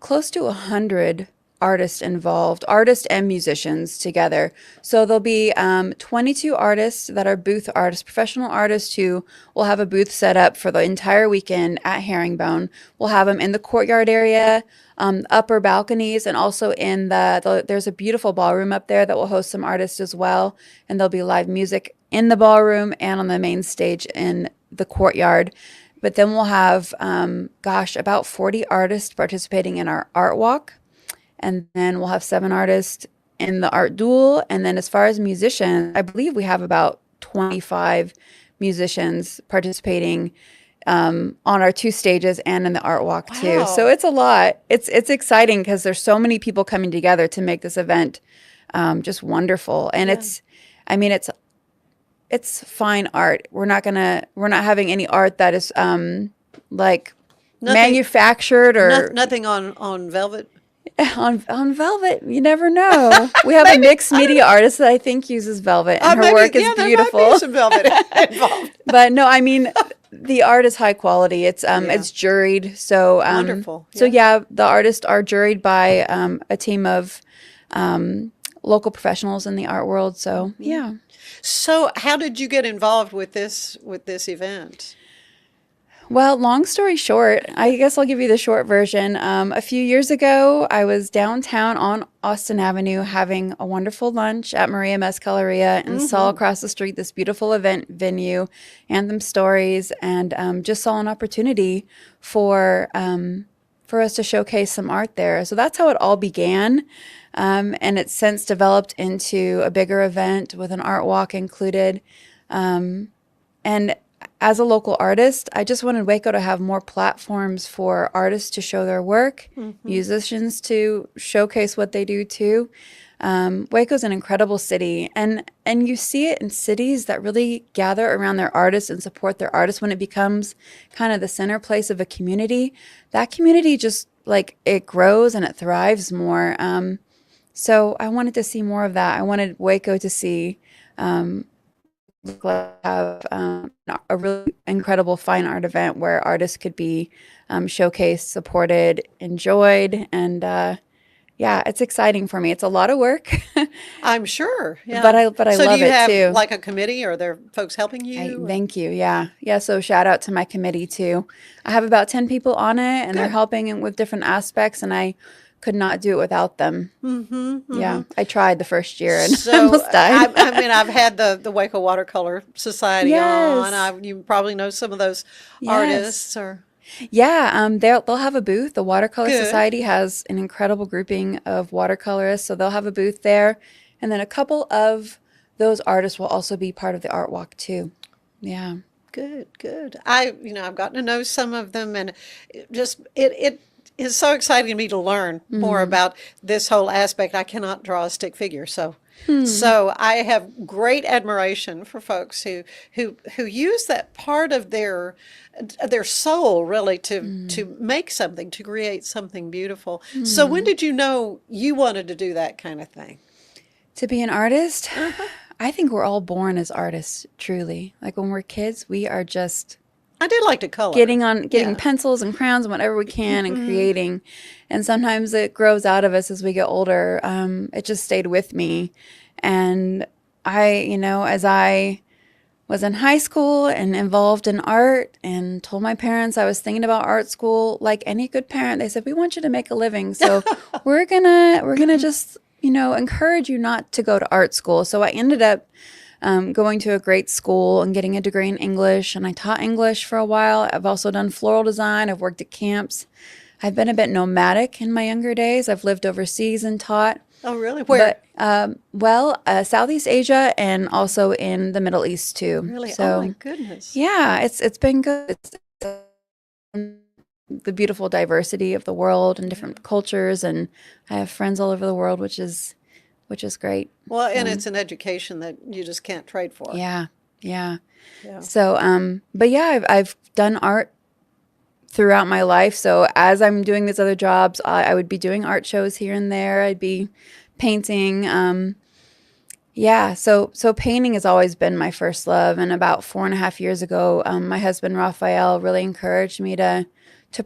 close to 100 artists involved, artists and musicians together. So there'll be 22 artists that are booth artists, professional artists who will have a booth set up for the entire weekend at Herringbone. We'll have them in the courtyard area, upper balconies, and also in there's a beautiful ballroom up there that will host some artists as well. And there'll be live music in the ballroom and on the main stage in the courtyard. But then we'll have, about 40 artists participating in our art walk. And then we'll have 7 artists in the art duel. And then as far as musicians, I believe we have about 25 musicians participating on our 2 stages and in the art walk too. Wow. So it's a lot. It's exciting because there's so many people coming together to make this event just wonderful. And it's fine art. We're not having any art that is like manufactured or nothing on velvet. On velvet. You never know. We have a mixed media artist that I think uses velvet, and her work is beautiful. There might be some velvet involved. But no, I mean, the art is high quality. It's juried. So Wonderful. So yeah, the artists are juried by a team of local professionals in the art world. So yeah. So how did you get involved with this event? Well, long story short, I guess I'll give you the short version. A few years ago, I was downtown on Austin Avenue having a wonderful lunch at Maria Mezcaleria and saw across the street this beautiful event venue, Anthem Stories, and just saw an opportunity for us to showcase some art there. So that's how it all began. And it's since developed into a bigger event with an art walk included. And as a local artist, I just wanted Waco to have more platforms for artists to show their work, musicians to showcase what they do too. Waco's an incredible city, and you see it in cities that really gather around their artists and support their artists when it becomes kind of the center place of a community. That community just it grows and it thrives more. So I wanted to see more of that. I wanted Waco to see have a really incredible fine art event where artists could be showcased, supported, enjoyed, and yeah, it's exciting for me. It's a lot of work, I'm sure. Yeah. but I So love do you it have too. like a committee? Or are there folks helping you? Thank you. Yeah. Yeah. So shout out to my committee too. I have about 10 people on it and they're helping with different aspects, and I could not do it without them. Yeah. I tried the first year and So almost died. I mean, I've had the Waco Watercolor Society Yes. on. You probably know some of those Yes. artists. Or Yeah, they'll have a booth. The Watercolor Good. Society has an incredible grouping of watercolorists, so they'll have a booth there. And then a couple of those artists will also be part of the art walk too. Yeah. good, good. I've gotten to know some of them, and it is so exciting to me to learn more Mhm. about this whole aspect. I cannot draw a stick figure, so I have great admiration for folks who use that part of their soul really to make something, to create something beautiful. So when did you know you wanted to do that kind of thing? To be an artist, I think we're all born as artists, truly. Like when we're kids, we are just I did like to color. getting pencils and crayons and whatever we can and creating. And sometimes it grows out of us as we get older. It just stayed with me. And as I was in high school and involved in art and told my parents I was thinking about art school, like any good parent, they said, we want you to make a living. So we're gonna just, encourage you not to go to art school. So I ended up going to a great school and getting a degree in English, and I taught English for a while. I've also done floral design. I've worked at camps. I've been a bit nomadic in my younger days. I've lived overseas and taught. Oh, really? Where? But, Southeast Asia and also in the Middle East too. Really? So, Oh my goodness. yeah, it's been good. It's the beautiful diversity of the world and different cultures, and I have friends all over the world, which is great. Well, and it's an education that you just can't trade for. Yeah, yeah. Yeah. So, but yeah, I've done art throughout my life. So as I'm doing these other jobs, I would be doing art shows here and there. I'd be painting. Yeah, so painting has always been my first love. And about 4.5 years ago, my husband Raphael really encouraged me to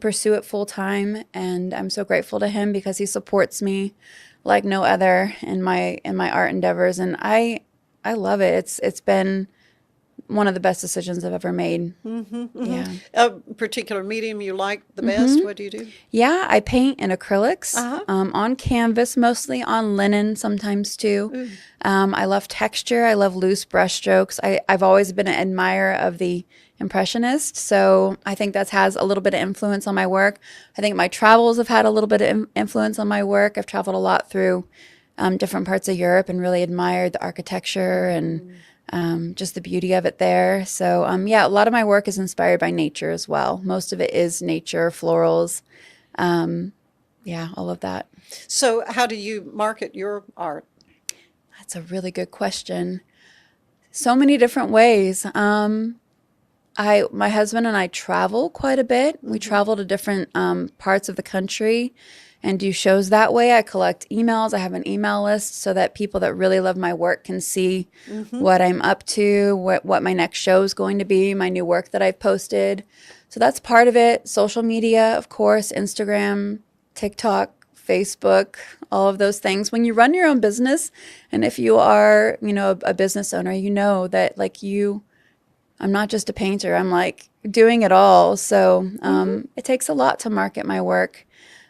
pursue it full time, and I'm so grateful to him because he supports me like no other in my art endeavors, and I love it. It's been one of the best decisions I've ever made. Yeah. A particular medium you like the best? What do you do? Yeah, I paint in acrylics, on canvas, mostly on linen sometimes too. I love texture. I love loose brush strokes. I've always been an admirer of the Impressionist, so I think that has a little bit of influence on my work. I think my travels have had a little bit of influence on my work. I've traveled a lot through different parts of Europe and really admired the architecture and just the beauty of it there. So yeah, a lot of my work is inspired by nature as well. Most of it is nature, florals, yeah, all of that. So how do you market your art? That's a really good question. So many different ways. My husband and I travel quite a bit. We travel to different parts of the country and do shows that way. I collect emails. I have an email list so that people that really love my work can see what I'm up to, what my next show is going to be, my new work that I've posted. So that's part of it. Social media, of course, Instagram, TikTok, Facebook, all of those things. When you run your own business, and if you are, a business owner, you know that I'm not just a painter. I'm like doing it all. So it takes a lot to market my work.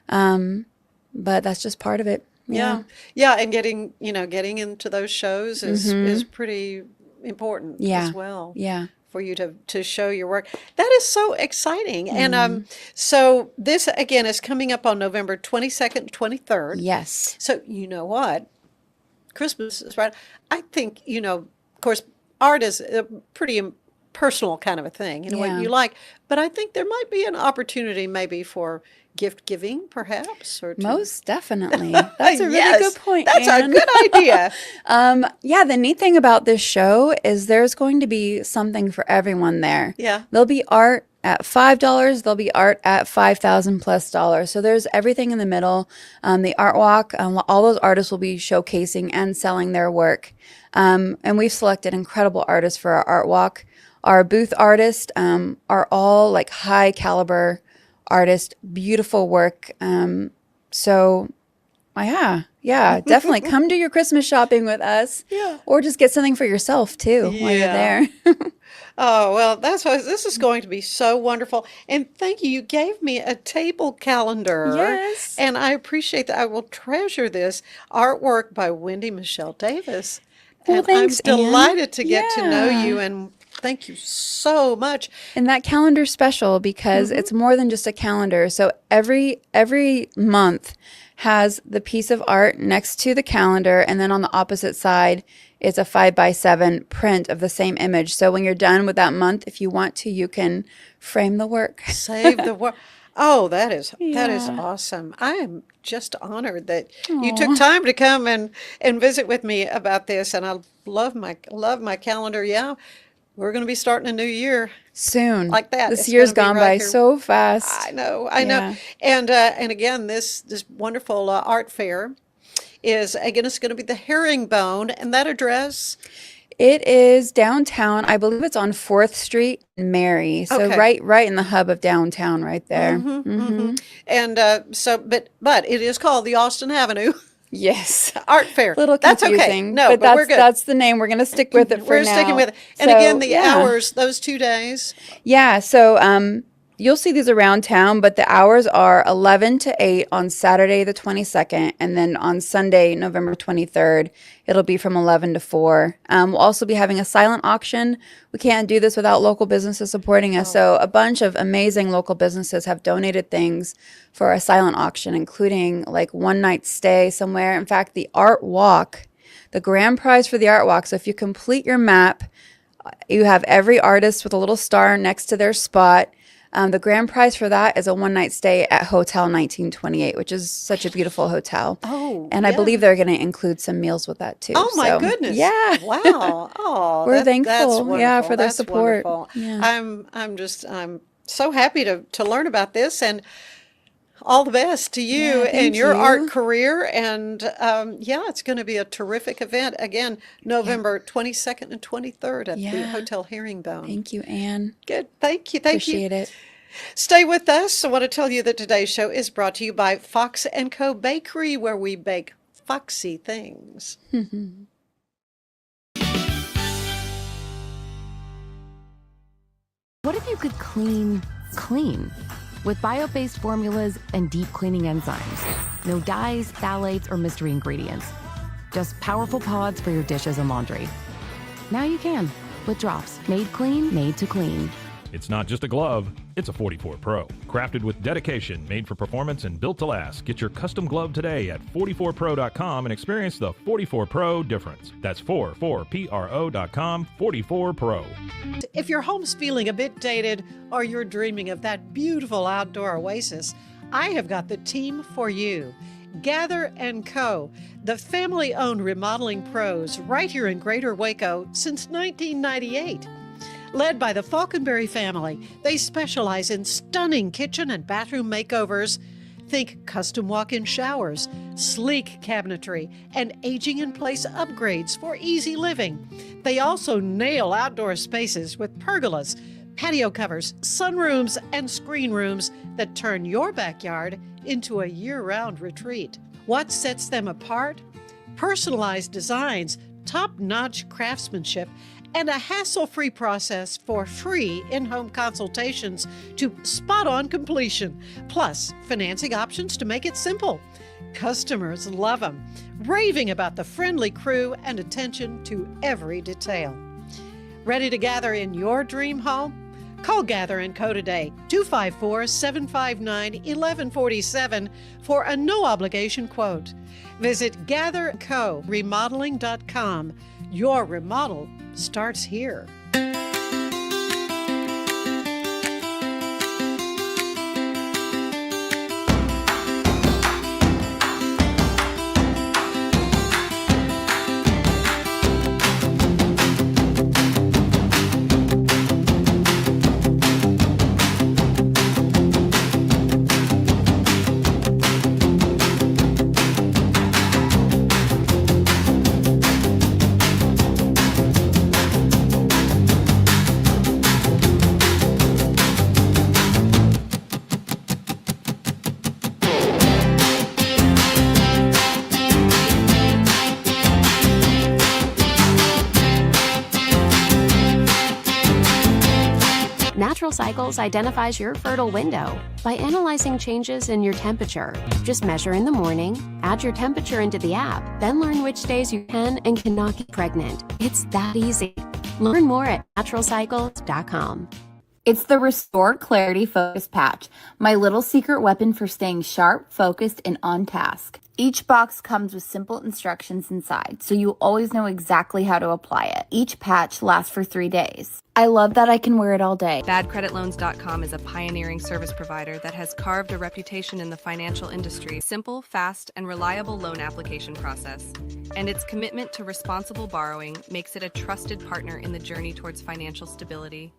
But that's just part of it. Yeah. And getting into those shows is pretty important as well. Yeah. For you to show your work. That is so exciting. And so this again is coming up on November 22nd, 23rd. Yes. So you know what? Christmas is right. I think, of course, art is a pretty personal kind of a thing, what you like. But I think there might be an opportunity maybe for gift giving, perhaps. Most definitely. That's a really good point. That's Anne. a good idea. Yeah, the neat thing about this show is there's going to be something for everyone there. Yeah. There'll be art at $5. There'll be art at $5,000 plus dollars. So there's everything in the middle. The art walk, all those artists will be showcasing and selling their work. And we've selected incredible artists for our art walk. Our booth artists are all like high caliber artists, beautiful work. Yeah, definitely come do your Christmas shopping with us. Yeah. Or just get something for yourself too while you're there. Oh, well, this is going to be so wonderful. And thank you. You gave me a table calendar. Yes. And I appreciate that. I will treasure this artwork by Wendy Michelle Davis. Well, and thanks, I'm Ann. delighted to get to know Yeah. you, and thank you so much. And that calendar's special because it's more than just a calendar. So every month has the piece of art next to the calendar, and then on the opposite side is a 5x7 print of the same image. So when you're done with that month, if you want to, you can frame the work. Save the work. Oh, that is Yeah. awesome. I am just honored that you took time to come and visit with me about this, and I love my calendar. Yeah, we're going to be starting a new year Soon. like that. This It's year's gonna be gone right by here. so fast. I know. Yeah. And again, this wonderful art fair is it's going to be the Herringbone, and that address. It is downtown. I believe it's on 4th Street, in Mary. So Okay. right in the hub of downtown, right there. And but it is called the Austin Avenue Yes. Art Fair. Little That's okay. confusing. No, but we're good. that's the name. We're gonna stick with it for We're now. sticking with it. And So, again, the yeah. hours, those 2 days. Yeah, so you'll see these around town, but the hours are 11 to 8 on Saturday the 22nd, and then on Sunday, November 23rd, it'll be from 11 to 4. We'll also be having a silent auction. We can't do this without local businesses supporting us, so a bunch of amazing local businesses have donated things for a silent auction, including like one night stay somewhere. In fact, the art walk, the grand prize for the art walk, so if you complete your map, you have every artist with a little star next to their spot. The grand prize for that is a one-night stay at Hotel 1928, which is such a beautiful hotel. Oh, And I yeah. believe they're going to include some meals with that too. Oh my So, goodness! Yeah. Wow. Oh, We're that's thankful, yeah, wonderful. for their That's support. wonderful. Yeah. I'm so happy to learn about this, and all the best to you Yeah, and thank your you. art career. And it's going to be a terrific event. Again, November 22nd and 23rd at the Yeah. Hotel Herringbone. Thank you, Anne. Good. Thank you. Thank you. Appreciate it. Stay with us. I want to tell you that today's show is brought to you by Fox & Co. Bakery, where we bake foxy things. What if you could clean clean? With bio-based formulas and deep cleaning enzymes. No dyes, phthalates, or mystery ingredients. Just powerful pods for your dishes and laundry. Now you can, with drops made clean, made to clean. It's not just a glove, it's a 44 Pro. Crafted with dedication, made for performance, and built to last. Get your custom glove today at 44pro.com and experience the 44 Pro difference. That's 44pro.com, 44 Pro. If your home's feeling a bit dated or you're dreaming of that beautiful outdoor oasis, I have got the team for you. Gather & Co., the family-owned remodeling pros right here in Greater Waco since 1998. Led by the Falconberry family, they specialize in stunning kitchen and bathroom makeovers. Think custom walk-in showers, sleek cabinetry, and aging-in-place upgrades for easy living. They also nail outdoor spaces with pergolas, patio covers, sunrooms, and screen rooms that turn your backyard into a year-round retreat. What sets them apart? Personalized designs, top-notch craftsmanship, and a hassle-free process for free in-home consultations to spot-on completion, plus financing options to make it simple. Customers love them, raving about the friendly crew and attention to every detail. Ready to gather in your dream home? Call Gather & Co. today, 254-759-1147 for a no-obligation quote. Visit GatherCoRemodeling.com. Your remodel starts here. Natural Cycles identifies your fertile window by analyzing changes in your temperature. Just measure in the morning, add your temperature into the app, then learn which days you can and cannot get pregnant. It's that easy. Learn more at naturalcycles.com. It's the Restore Clarity Focus Patch, my little secret weapon for staying sharp, focused, and on task. Each box comes with simple instructions inside, so you always know exactly how to apply it. Each patch lasts for 3 days. I love that I can wear it all day. BadCreditLoans.com is a pioneering service provider that has carved a reputation in the financial industry. Simple, fast, and reliable loan application process. And its commitment to responsible borrowing makes it a trusted partner in the journey towards financial stability.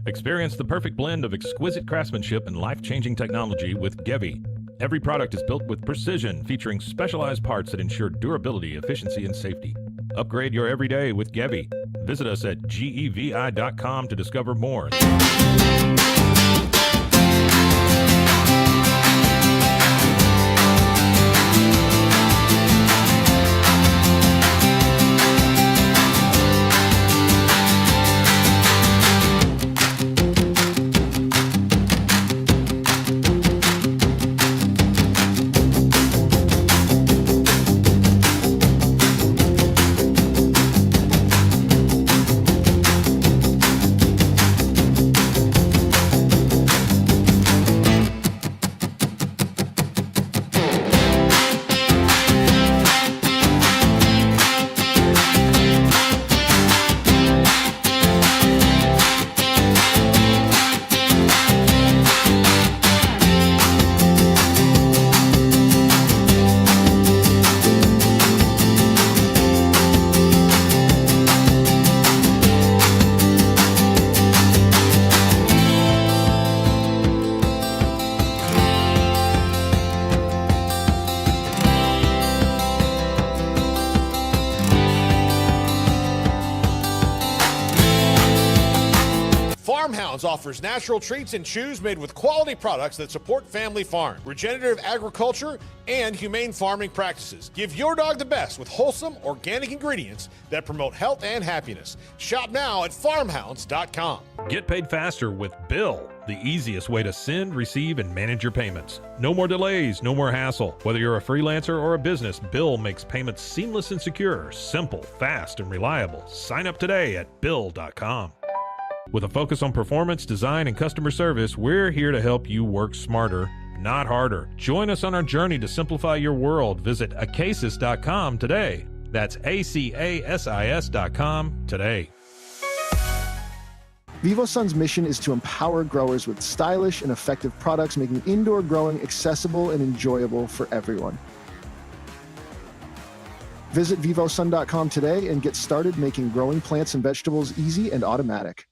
Experience the perfect blend of exquisite craftsmanship and life-changing technology with Gevi. Every product is built with precision, featuring specialized parts that ensure durability, efficiency, and safety. Upgrade your everyday with Gevi. Visit us at gevi.com to discover more. Farmhounds offers natural treats and chews made with quality products that support family farm, regenerative agriculture, and humane farming practices. Give your dog the best with wholesome, organic ingredients that promote health and happiness. Shop now at farmhounds.com. Get paid faster with Bill, the easiest way to send, receive, and manage your payments. No more delays, no more hassle. Whether you're a freelancer or a business, Bill makes payments seamless and secure, simple, fast, and reliable. Sign up today at Bill.com. With a focus on performance, design, and customer service, we're here to help you work smarter, not harder. Join us on our journey to simplify your world. Visit Acasis.com today. That's ACASIS.com today. VivoSun's mission is to empower growers with stylish and effective products, making indoor growing accessible and enjoyable for everyone. Visit VivoSun.com today and get started making growing plants and vegetables easy and automatic.